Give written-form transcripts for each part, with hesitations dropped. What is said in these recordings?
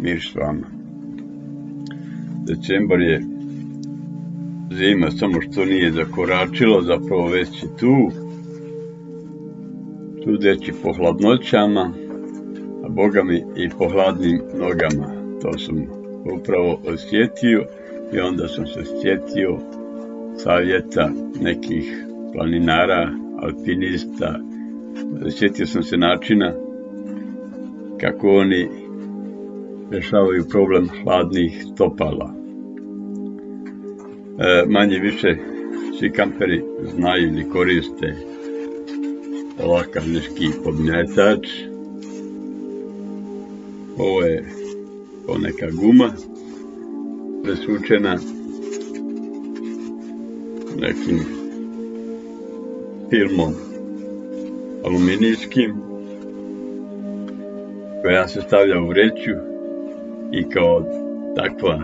mir s vama. Decembar je zima, samo što nije zakoračilo, zapravo već je tu. Sudeći po hladnoćama, a Boga mi i po hladnim nogama. To sam upravo osjetio i onda sam se sjetio savjeta nekih planinara, alpinista. Sjetio sam se načina kako oni rešavaju problem hladnih stopala. Manje više svi kamperi znaju ili koriste ovakav neki podmetač. Ovo je neka guma presvučena nekim filmom aluminijskim, koja se stavlja u vreću i kao takva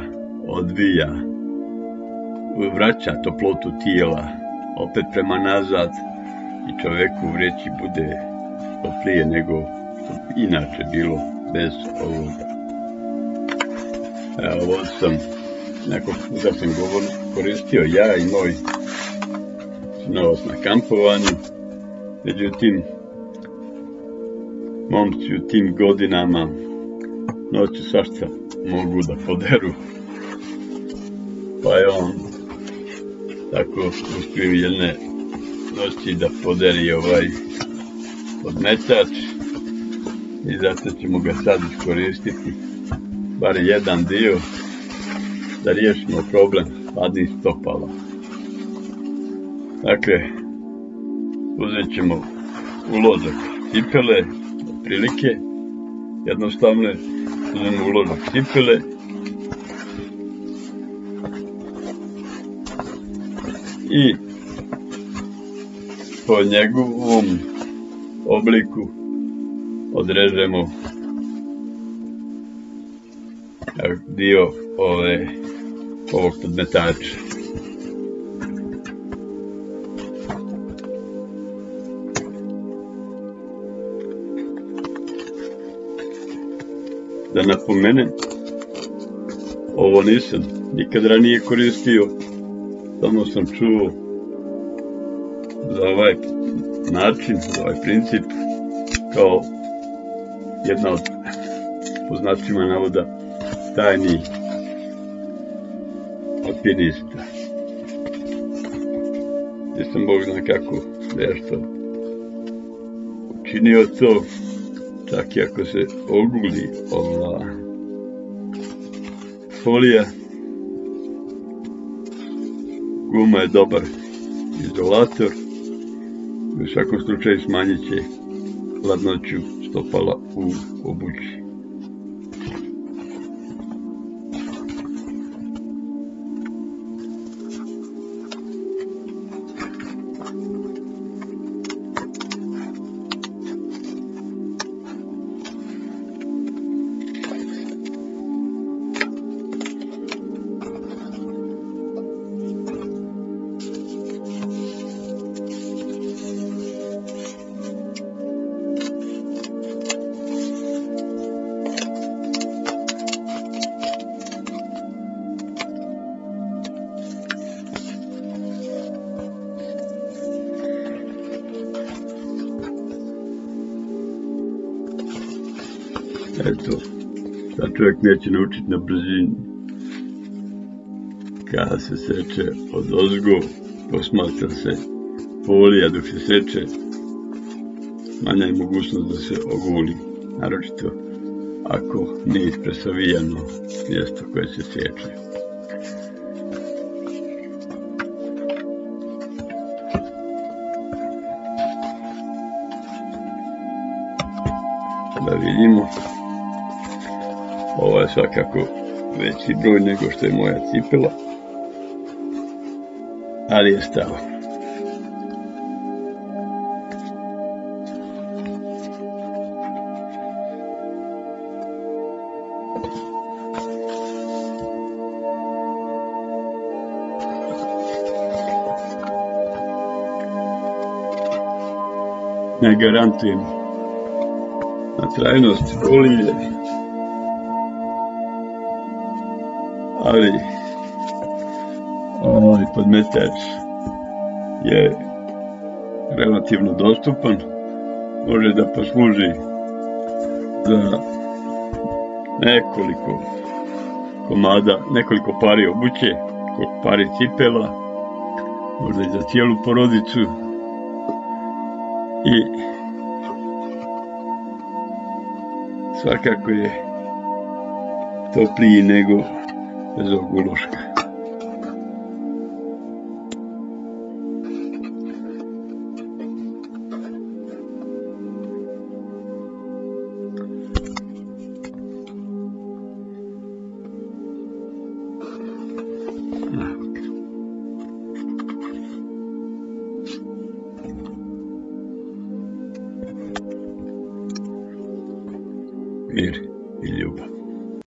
vraća toplotu tijela opet prema nazad i čovjeku u vreći bude toplije nego što inače bilo bez ovoga. Ovo sam nekog puta koristio ja i moj sinovac na kampovanju. Međutim, momci u tim godinama noću svašta mogu da poderu, pa je on tako uspio jedne noći da poderi ovaj podmetač i zato ćemo ga sad iskoristiti bar jedan dio da riješimo problem hladnih stopala. Dakle, uzet ćemo uložak cipele, otprilike jednostavno uzmemo uložak cipele i po njegovom obliku odrežemo dio ovog podmetača. Da napomenem, ovo nisam nikad ranije koristio, samo sam čuo za ovaj način, za ovaj princip, kao jedna od, po znacima navoda, tajnih alpinista. Nisam Bog zna kako nešto učinio to, čak i ako se oguli ova folija. Guma je dobar izolator i u svakom slučaju smanjit će hladnoću stopala u obući. Eto, sad čovjek neće naučiti na brzini. Kada se seče odozgo, posmatra se folija dok se seče, manja je mogućnost da se oguli, naročito ako nije ispresavijano mjesto koje se seče. Da vidimo. Ovo je svakako veći broj nego što je moja cipela, ali je stava. Ne garantujem na trajnost folije, ali podmetač je relativno dostupan, može da posluži za nekoliko komada, nekoliko pari obuće, pari cipela, možda i za cijelu porodicu, i svakako je topliji nego bez ovog uloška. Mir i ljubav.